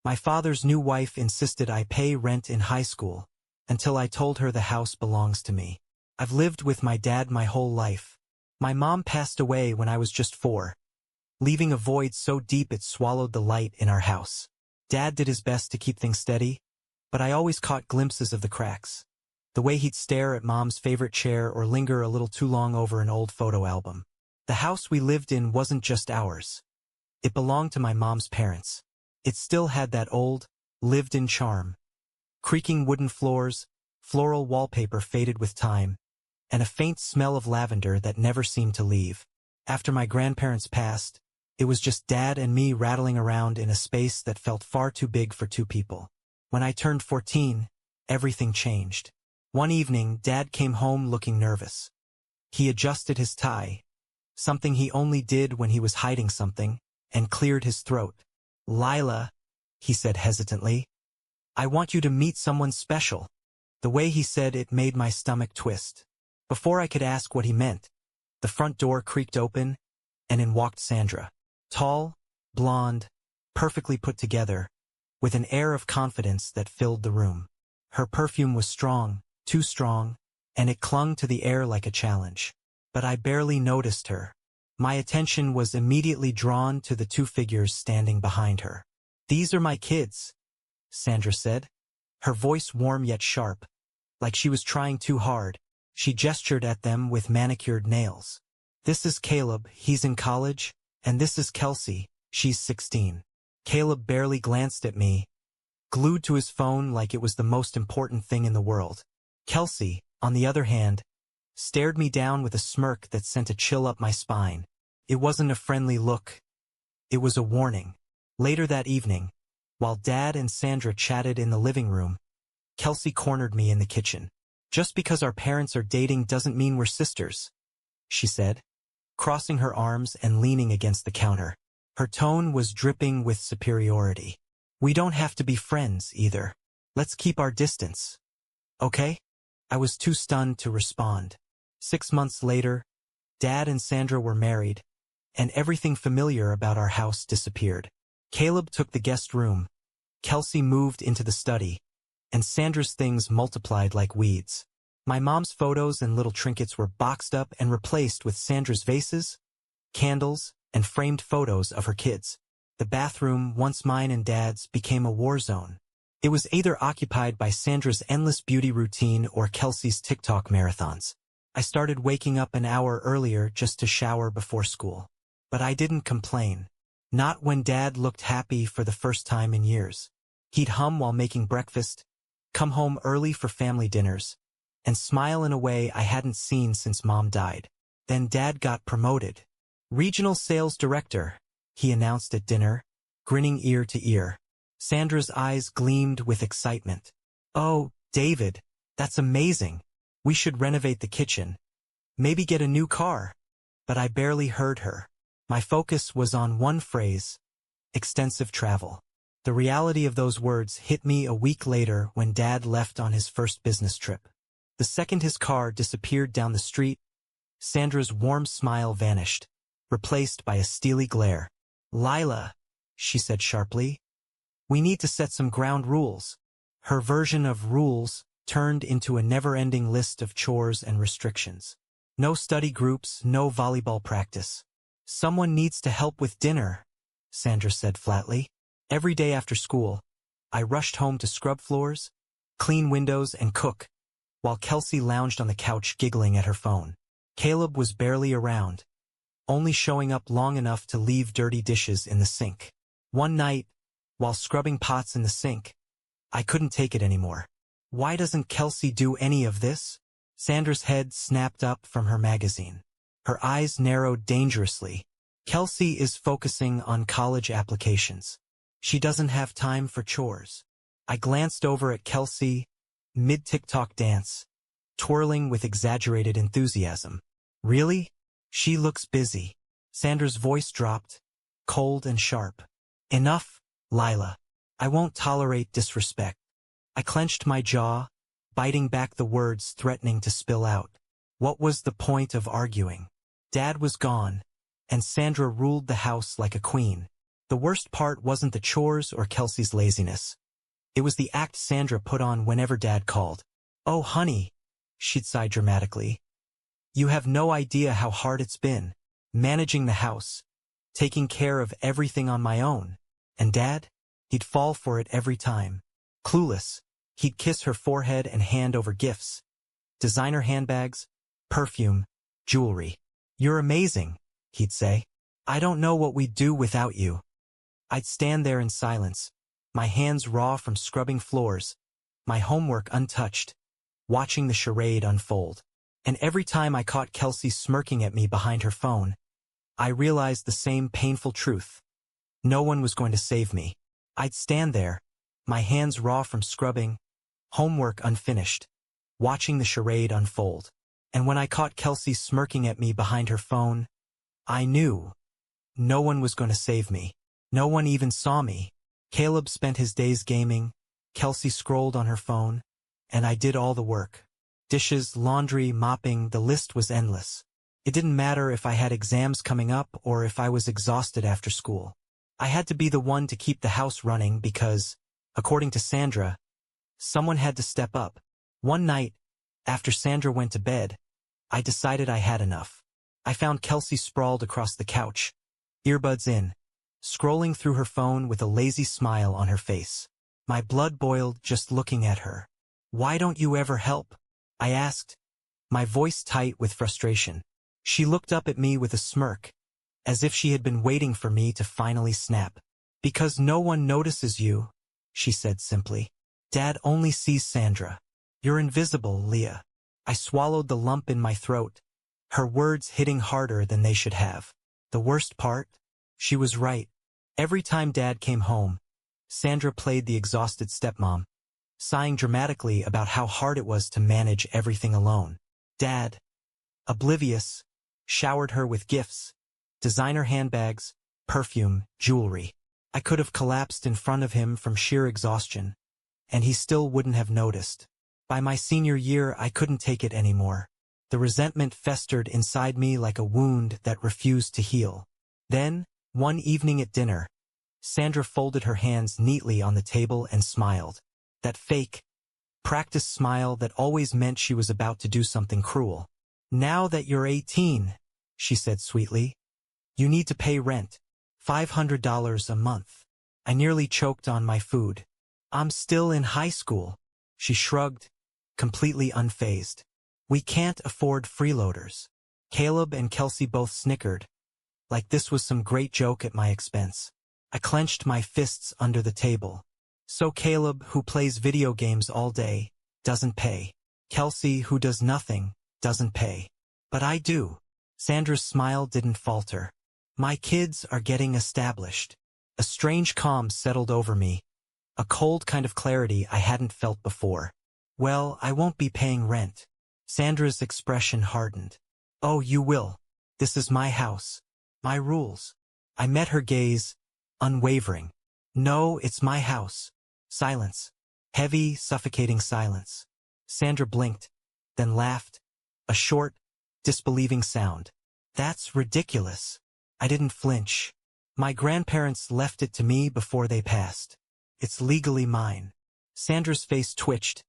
My father's new wife insisted I pay rent in high school, until I told her the house belongs to me. I've lived with my dad my whole life. My mom passed away when I was just 4, leaving a void so deep it swallowed the light in our house. Dad did his best to keep things steady, but I always caught glimpses of the cracks. The way he'd stare at Mom's favorite chair or linger a little too long over an old photo album. The house we lived in wasn't just ours. It belonged to my mom's parents. It still had that old, lived-in charm. Creaking wooden floors, floral wallpaper faded with time, and a faint smell of lavender that never seemed to leave. After my grandparents passed, it was just Dad and me rattling around in a space that felt far too big for 2 people. When I turned 14, everything changed. One evening, Dad came home looking nervous. He adjusted his tie, something he only did when he was hiding something, and cleared his throat. "Lila," he said hesitantly, "I want you to meet someone special." The way he said it made my stomach twist. Before I could ask what he meant, the front door creaked open, and in walked Sandra. Tall, blonde, perfectly put together, with an air of confidence that filled the room. Her perfume was strong, too strong, and it clung to the air like a challenge. But I barely noticed her. My attention was immediately drawn to the 2 figures standing behind her. "These are my kids," Sandra said, her voice warm yet sharp, like she was trying too hard. She gestured at them with manicured nails. "This is Caleb, he's in college, and this is Kelsey, she's 16. Caleb barely glanced at me, glued to his phone like it was the most important thing in the world. Kelsey, on the other hand, stared me down with a smirk that sent a chill up my spine. It wasn't a friendly look. It was a warning. Later that evening, while Dad and Sandra chatted in the living room, Kelsey cornered me in the kitchen. "Just because our parents are dating doesn't mean we're sisters," she said, crossing her arms and leaning against the counter. Her tone was dripping with superiority. "We don't have to be friends, either. Let's keep our distance. Okay?" I was too stunned to respond. 6 months later, Dad and Sandra were married, and everything familiar about our house disappeared. Caleb took the guest room, Kelsey moved into the study, and Sandra's things multiplied like weeds. My mom's photos and little trinkets were boxed up and replaced with Sandra's vases, candles, and framed photos of her kids. The bathroom, once mine and Dad's, became a war zone. It was either occupied by Sandra's endless beauty routine or Kelsey's TikTok marathons. I started waking up an hour earlier just to shower before school. But I didn't complain. Not when Dad looked happy for the first time in years. He'd hum while making breakfast, come home early for family dinners, and smile in a way I hadn't seen since Mom died. Then Dad got promoted. "Regional Sales Director," he announced at dinner, grinning ear to ear. Sandra's eyes gleamed with excitement. "Oh, David, that's amazing. We should renovate the kitchen. Maybe get a new car." But I barely heard her. My focus was on one phrase: extensive travel. The reality of those words hit me a week later when Dad left on his first business trip. The second his car disappeared down the street, Sandra's warm smile vanished, replaced by a steely glare. "Lila," she said sharply, "we need to set some ground rules." Her version of rules turned into a never-ending list of chores and restrictions. No study groups, no volleyball practice. "Someone needs to help with dinner," Sandra said flatly. Every day after school, I rushed home to scrub floors, clean windows, and cook, while Kelsey lounged on the couch giggling at her phone. Caleb was barely around, only showing up long enough to leave dirty dishes in the sink. One night, while scrubbing pots in the sink, I couldn't take it anymore. "Why doesn't Kelsey do any of this?" Sandra's head snapped up from her magazine. Her eyes narrowed dangerously. "Kelsey is focusing on college applications. She doesn't have time for chores." I glanced over at Kelsey, mid-TikTok dance, twirling with exaggerated enthusiasm. "Really? She looks busy." Sandra's voice dropped, cold and sharp. "Enough, Lila. I won't tolerate disrespect." I clenched my jaw, biting back the words threatening to spill out. What was the point of arguing? Dad was gone, and Sandra ruled the house like a queen. The worst part wasn't the chores or Kelsey's laziness. It was the act Sandra put on whenever Dad called. "Oh, honey," she'd sigh dramatically. "You have no idea how hard it's been, managing the house, taking care of everything on my own." And Dad? He'd fall for it every time. Clueless, he'd kiss her forehead and hand over gifts. Designer handbags, perfume, jewelry. "You're amazing," he'd say. "I don't know what we'd do without you." I'd stand there in silence, my hands raw from scrubbing floors, my homework untouched, watching the charade unfold. And every time I caught Kelsey smirking at me behind her phone, I realized the same painful truth. No one was going to save me. I'd stand there, my hands raw from scrubbing, homework unfinished, watching the charade unfold. And when I caught Kelsey smirking at me behind her phone, I knew no one was going to save me. No one even saw me. Caleb spent his days gaming, Kelsey scrolled on her phone, and I did all the work. Dishes, laundry, mopping, the list was endless. It didn't matter if I had exams coming up or if I was exhausted after school. I had to be the one to keep the house running because, according to Sandra, someone had to step up. One night, after Sandra went to bed, I decided I had enough. I found Kelsey sprawled across the couch, earbuds in, scrolling through her phone with a lazy smile on her face. My blood boiled just looking at her. "Why don't you ever help?" I asked, my voice tight with frustration. She looked up at me with a smirk, as if she had been waiting for me to finally snap. "Because no one notices you," she said simply. "Dad only sees Sandra. You're invisible, Leah." I swallowed the lump in my throat, her words hitting harder than they should have. The worst part? She was right. Every time Dad came home, Sandra played the exhausted stepmom, sighing dramatically about how hard it was to manage everything alone. Dad, oblivious, showered her with gifts, designer handbags, perfume, jewelry. I could have collapsed in front of him from sheer exhaustion, and he still wouldn't have noticed. By my senior year, I couldn't take it anymore. The resentment festered inside me like a wound that refused to heal. Then, one evening at dinner, Sandra folded her hands neatly on the table and smiled. That fake, practiced smile that always meant she was about to do something cruel. "Now that you're 18, she said sweetly, "you need to pay rent. $500 a month." I nearly choked on my food. "I'm still in high school," she shrugged, completely unfazed. "We can't afford freeloaders." Caleb and Kelsey both snickered, like this was some great joke at my expense. I clenched my fists under the table. So Caleb, who plays video games all day, doesn't pay. Kelsey, who does nothing, doesn't pay. But I do. Sandra's smile didn't falter. "My kids are getting established." A strange calm settled over me, a cold kind of clarity I hadn't felt before. "Well, I won't be paying rent." Sandra's expression hardened. "Oh, you will. This is my house. My rules." I met her gaze, unwavering. "No, it's my house." Silence. Heavy, suffocating silence. Sandra blinked, then laughed. A short, disbelieving sound. "That's ridiculous." I didn't flinch. "My grandparents left it to me before they passed. It's legally mine." Sandra's face twitched,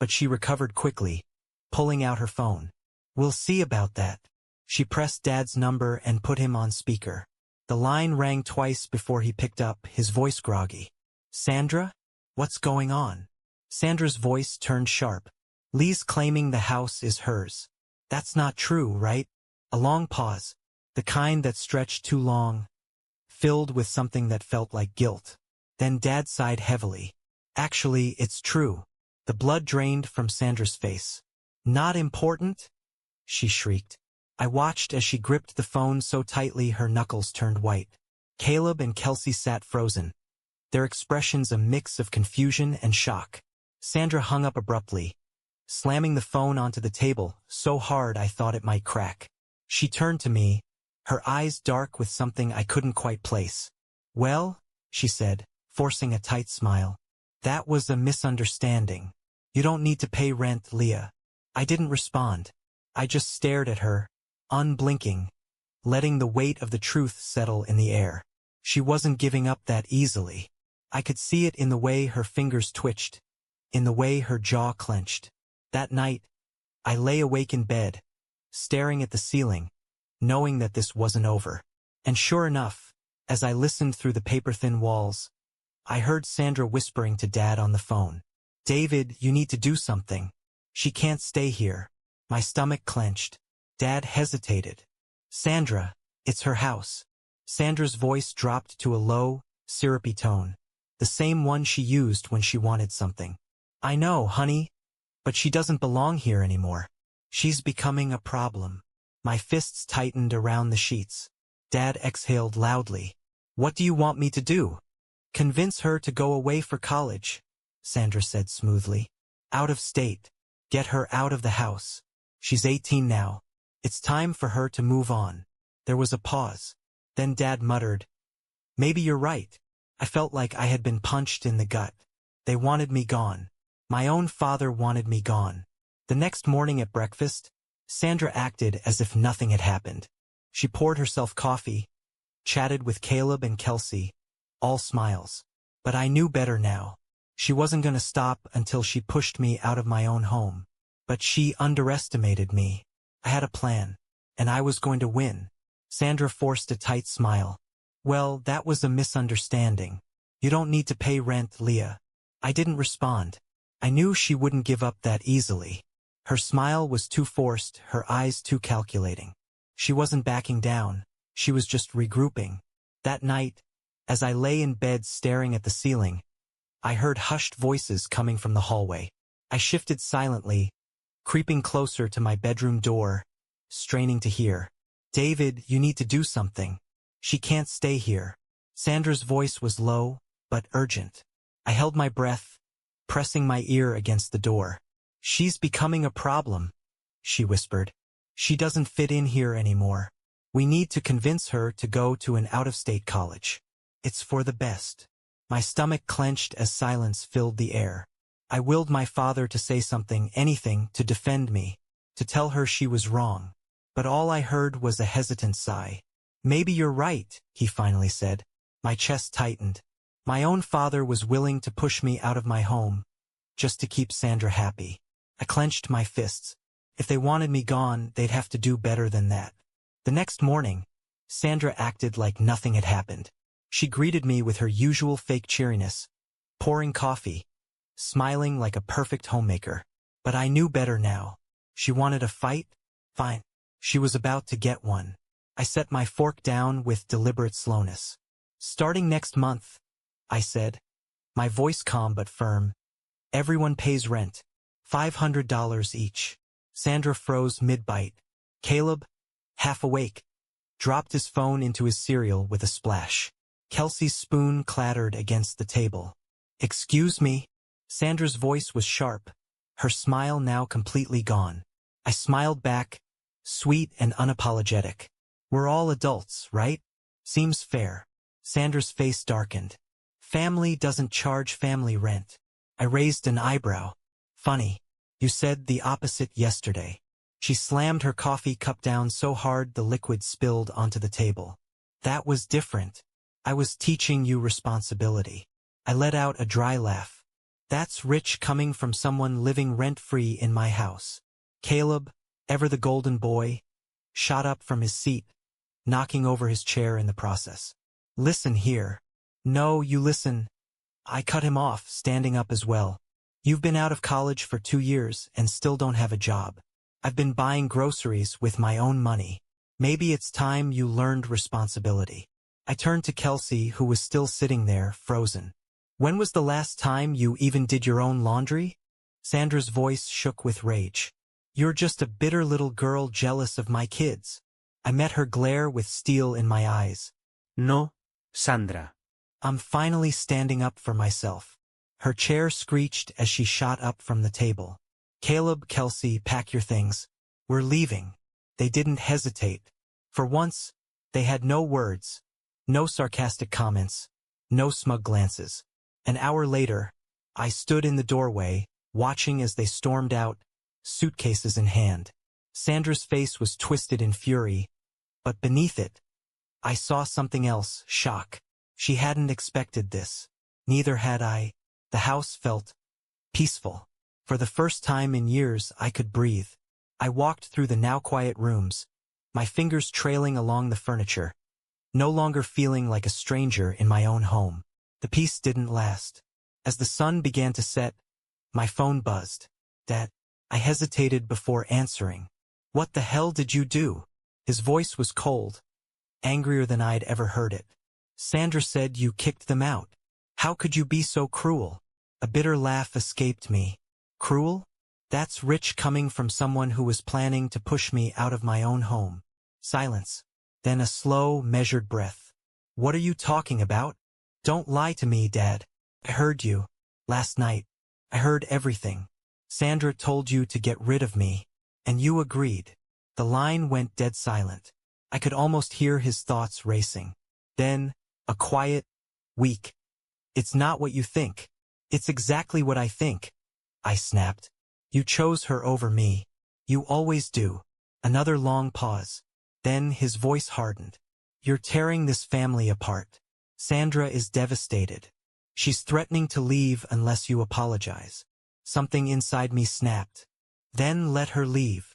but she recovered quickly, pulling out her phone. "We'll see about that." She pressed Dad's number and put him on speaker. The line rang twice before he picked up, his voice groggy. "Sandra? What's going on?" Sandra's voice turned sharp. "Lee's claiming the house is hers. That's not true, right?" A long pause, the kind that stretched too long, filled with something that felt like guilt. Then Dad sighed heavily. "Actually, it's true." The blood drained from Sandra's face. "Not important?" she shrieked. I watched as she gripped the phone so tightly her knuckles turned white. Caleb and Kelsey sat frozen, their expressions a mix of confusion and shock. Sandra hung up abruptly, slamming the phone onto the table so hard I thought it might crack. She turned to me, her eyes dark with something I couldn't quite place. "Well," she said, forcing a tight smile, "that was a misunderstanding. You don't need to pay rent, Leah." I didn't respond. I just stared at her, unblinking, letting the weight of the truth settle in the air. She wasn't giving up that easily. I could see it in the way her fingers twitched, in the way her jaw clenched. That night, I lay awake in bed, staring at the ceiling, knowing that this wasn't over. And sure enough, as I listened through the paper-thin walls, I heard Sandra whispering to Dad on the phone. "David, you need to do something. She can't stay here." My stomach clenched. Dad hesitated. "Sandra, it's her house." Sandra's voice dropped to a low, syrupy tone, the same one she used when she wanted something. "I know, honey, but she doesn't belong here anymore. She's becoming a problem." My fists tightened around the sheets. Dad exhaled loudly. "What do you want me to do?" "Convince her to go away for college," Sandra said smoothly. "Out of state. Get her out of the house. She's 18 now. It's time for her to move on." There was a pause. Then Dad muttered, "Maybe you're right." I felt like I had been punched in the gut. They wanted me gone. My own father wanted me gone. The next morning at breakfast, Sandra acted as if nothing had happened. She poured herself coffee, chatted with Caleb and Kelsey, all smiles. But I knew better now. She wasn't going to stop until she pushed me out of my own home. But she underestimated me. I had a plan, and I was going to win. Sandra forced a tight smile. "Well, that was a misunderstanding. You don't need to pay rent, Leah." I didn't respond. I knew she wouldn't give up that easily. Her smile was too forced, her eyes too calculating. She wasn't backing down. She was just regrouping. That night, as I lay in bed staring at the ceiling, I heard hushed voices coming from the hallway. I shifted silently, creeping closer to my bedroom door, straining to hear. "David, you need to do something. She can't stay here." Sandra's voice was low, but urgent. I held my breath, pressing my ear against the door. "She's becoming a problem," she whispered. "She doesn't fit in here anymore. We need to convince her to go to an out-of-state college. It's for the best." My stomach clenched as silence filled the air. I willed my father to say something, anything, to defend me, to tell her she was wrong. But all I heard was a hesitant sigh. "Maybe you're right," he finally said. My chest tightened. My own father was willing to push me out of my home, just to keep Sandra happy. I clenched my fists. If they wanted me gone, they'd have to do better than that. The next morning, Sandra acted like nothing had happened. She greeted me with her usual fake cheeriness, pouring coffee, smiling like a perfect homemaker. But I knew better now. She wanted a fight? Fine. She was about to get one. I set my fork down with deliberate slowness. "Starting next month," I said, my voice calm but firm, "everyone pays rent. $500 each." Sandra froze mid-bite. Caleb, half awake, dropped his phone into his cereal with a splash. Kelsey's spoon clattered against the table. "Excuse me?" Sandra's voice was sharp, her smile now completely gone. I smiled back, sweet and unapologetic. "We're all adults, right? Seems fair." Sandra's face darkened. "Family doesn't charge family rent." I raised an eyebrow. "Funny. You said the opposite yesterday." She slammed her coffee cup down so hard the liquid spilled onto the table. "That was different. I was teaching you responsibility." I let out a dry laugh. "That's rich coming from someone living rent-free in my house." Caleb, ever the golden boy, shot up from his seat, knocking over his chair in the process. "Listen here." "No, you listen." I cut him off, standing up as well. "You've been out of college for 2 years and still don't have a job. I've been buying groceries with my own money. Maybe it's time you learned responsibility." I turned to Kelsey, who was still sitting there, frozen. "When was the last time you even did your own laundry?" Sandra's voice shook with rage. "You're just a bitter little girl jealous of my kids." I met her glare with steel in my eyes. No, Sandra. I'm finally standing up for myself. Her chair screeched as she shot up from the table. "Caleb, Kelsey, pack your things. We're leaving." They didn't hesitate. For once, they had no words, no sarcastic comments, no smug glances. An hour later, I stood in the doorway, watching as they stormed out, suitcases in hand. Sandra's face was twisted in fury, but beneath it, I saw something else, shock. She hadn't expected this. Neither had I. The house felt peaceful. For the first time in years, I could breathe. I walked through the now quiet rooms, my fingers trailing along the furniture, no longer feeling like a stranger in my own home. The peace didn't last. As the sun began to set, my phone buzzed. Dad. I hesitated before answering. What the hell did you do? His voice was cold, angrier than I'd ever heard it. Sandra said you kicked them out. How could you be so cruel? A bitter laugh escaped me. Cruel? That's rich coming from someone who was planning to push me out of my own home. Silence. Then a slow, measured breath. What are you talking about? Don't lie to me, Dad. I heard you. Last night. I heard everything. Sandra told you to get rid of me, and you agreed. The line went dead silent. I could almost hear his thoughts racing. Then, a quiet, weak. It's not what you think. It's exactly what I think. I snapped. You chose her over me. You always do. Another long pause. Then his voice hardened. You're tearing this family apart. Sandra is devastated. She's threatening to leave unless you apologize. Something inside me snapped. Then let her leave.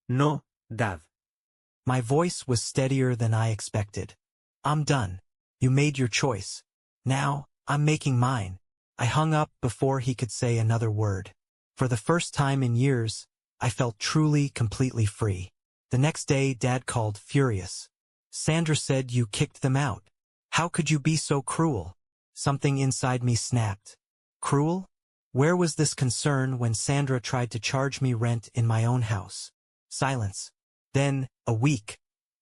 No, Dad. My voice was steadier than I expected. I'm done. You made your choice. Now, I'm making mine. I hung up before he could say another word. For the first time in years, I felt truly, completely free. The next day, Dad called, furious. Sandra said you kicked them out. How could you be so cruel? Something inside me snapped. Cruel? Where was this concern when Sandra tried to charge me rent in my own house? Silence. Then, a week.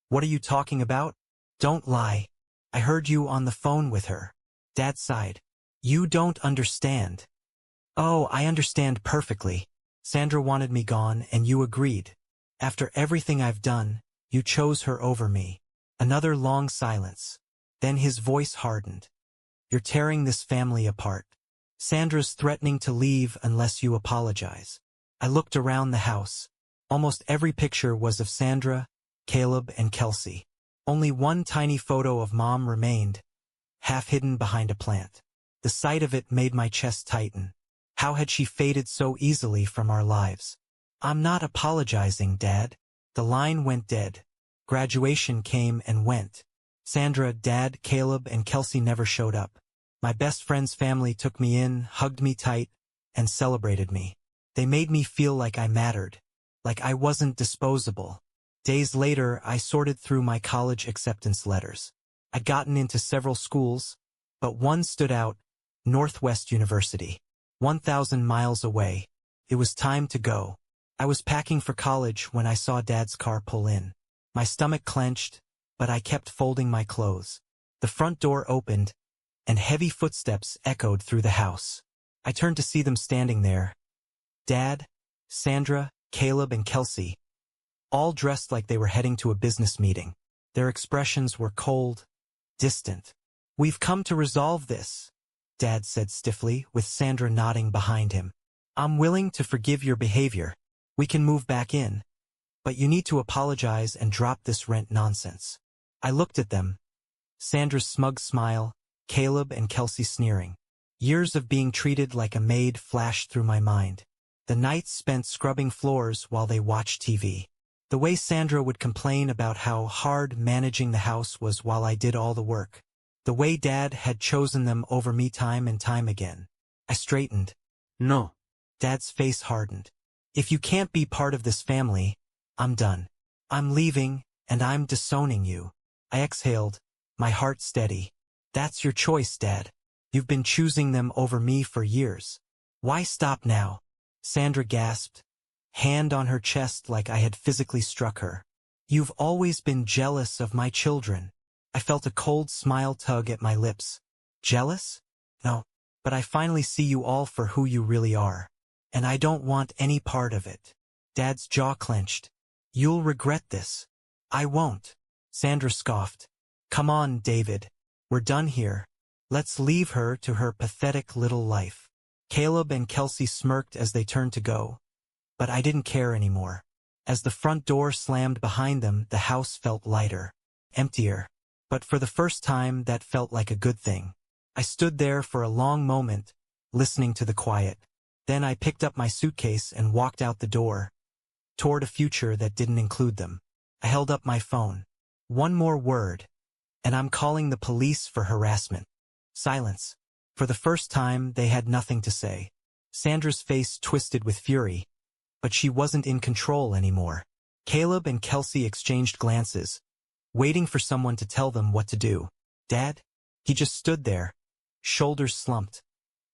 What are you talking about? Don't lie. I heard you on the phone with her. Dad sighed. You don't understand. Oh, I understand perfectly. Sandra wanted me gone and you agreed. After everything I've done, you chose her over me. Another long silence. Then his voice hardened. You're tearing this family apart. Sandra's threatening to leave unless you apologize. I looked around the house. Almost every picture was of Sandra, Caleb, and Kelsey. Only one tiny photo of Mom remained, half hidden behind a plant. The sight of it made my chest tighten. How had she faded so easily from our lives? I'm not apologizing, Dad. The line went dead. Graduation came and went. Sandra, Dad, Caleb, and Kelsey never showed up. My best friend's family took me in, hugged me tight, and celebrated me. They made me feel like I mattered, like I wasn't disposable. Days later, I sorted through my college acceptance letters. I'd gotten into several schools, but one stood out, Northwest University. 1,000 miles away. It was time to go. I was packing for college when I saw Dad's car pull in. My stomach clenched, but I kept folding my clothes. The front door opened, and heavy footsteps echoed through the house. I turned to see them standing there. Dad, Sandra, Caleb, and Kelsey, all dressed like they were heading to a business meeting. Their expressions were cold, distant. We've come to resolve this, Dad said stiffly, with Sandra nodding behind him. I'm willing to forgive your behavior. We can move back in. But you need to apologize and drop this rent nonsense. I looked at them. Sandra's smug smile, Caleb and Kelsey sneering. Years of being treated like a maid flashed through my mind. The nights spent scrubbing floors while they watched TV. The way Sandra would complain about how hard managing the house was while I did all the work. The way Dad had chosen them over me time and time again. I straightened. No. Dad's face hardened. If you can't be part of this family, I'm done. I'm leaving, and I'm disowning you. I exhaled, my heart steady. That's your choice, Dad. You've been choosing them over me for years. Why stop now? Sandra gasped, hand on her chest like I had physically struck her. You've always been jealous of my children. I felt a cold smile tug at my lips. Jealous? No, but I finally see you all for who you really are. And I don't want any part of it. Dad's jaw clenched. You'll regret this. I won't. Sandra scoffed. Come on, David. We're done here. Let's leave her to her pathetic little life. Caleb and Kelsey smirked as they turned to go. But I didn't care anymore. As the front door slammed behind them, the house felt lighter, emptier. But for the first time, that felt like a good thing. I stood there for a long moment, listening to the quiet. Then I picked up my suitcase and walked out the door, toward a future that didn't include them. I held up my phone. One more word, and I'm calling the police for harassment. Silence. For the first time, they had nothing to say. Sandra's face twisted with fury, but she wasn't in control anymore. Caleb and Kelsey exchanged glances, waiting for someone to tell them what to do. Dad? He just stood there, shoulders slumped,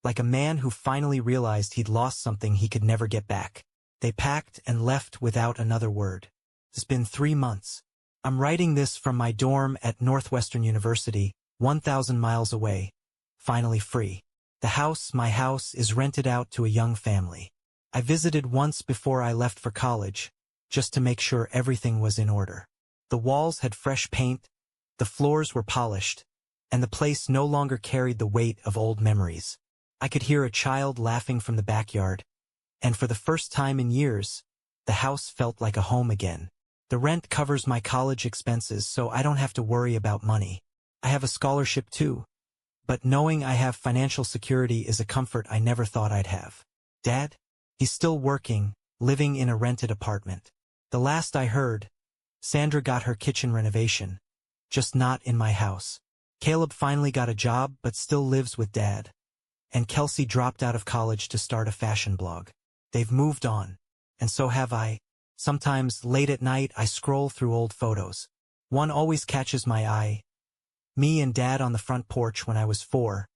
like a man who finally realized he'd lost something he could never get back. They packed and left without another word. It's been 3 months. I'm writing this from my dorm at Northwestern University, 1,000 miles away. Finally free. The house, my house, is rented out to a young family. I visited once before I left for college, just to make sure everything was in order. The walls had fresh paint, the floors were polished, and the place no longer carried the weight of old memories. I could hear a child laughing from the backyard, and for the first time in years, the house felt like a home again. The rent covers my college expenses, so I don't have to worry about money. I have a scholarship too, but knowing I have financial security is a comfort I never thought I'd have. Dad? He's still working, living in a rented apartment. The last I heard, Sandra got her kitchen renovation, just not in my house. Caleb finally got a job but still lives with Dad. And Kelsey dropped out of college to start a fashion blog. They've moved on, and so have I. Sometimes, late at night, I scroll through old photos. One always catches my eye. Me and Dad on the front porch when I was 4.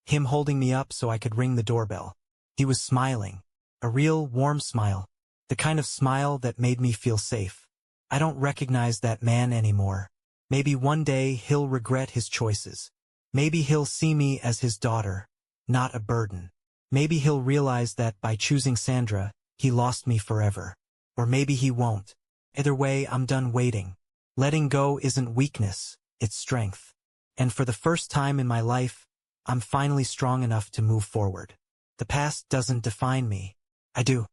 Him holding me up so I could ring the doorbell. He was smiling. A real, warm smile. The kind of smile that made me feel safe. I don't recognize that man anymore. Maybe one day he'll regret his choices. Maybe he'll see me as his daughter, not a burden. Maybe he'll realize that by choosing Sandra, he lost me forever. Or maybe he won't. Either way, I'm done waiting. Letting go isn't weakness, it's strength. And for the first time in my life, I'm finally strong enough to move forward. The past doesn't define me. I do.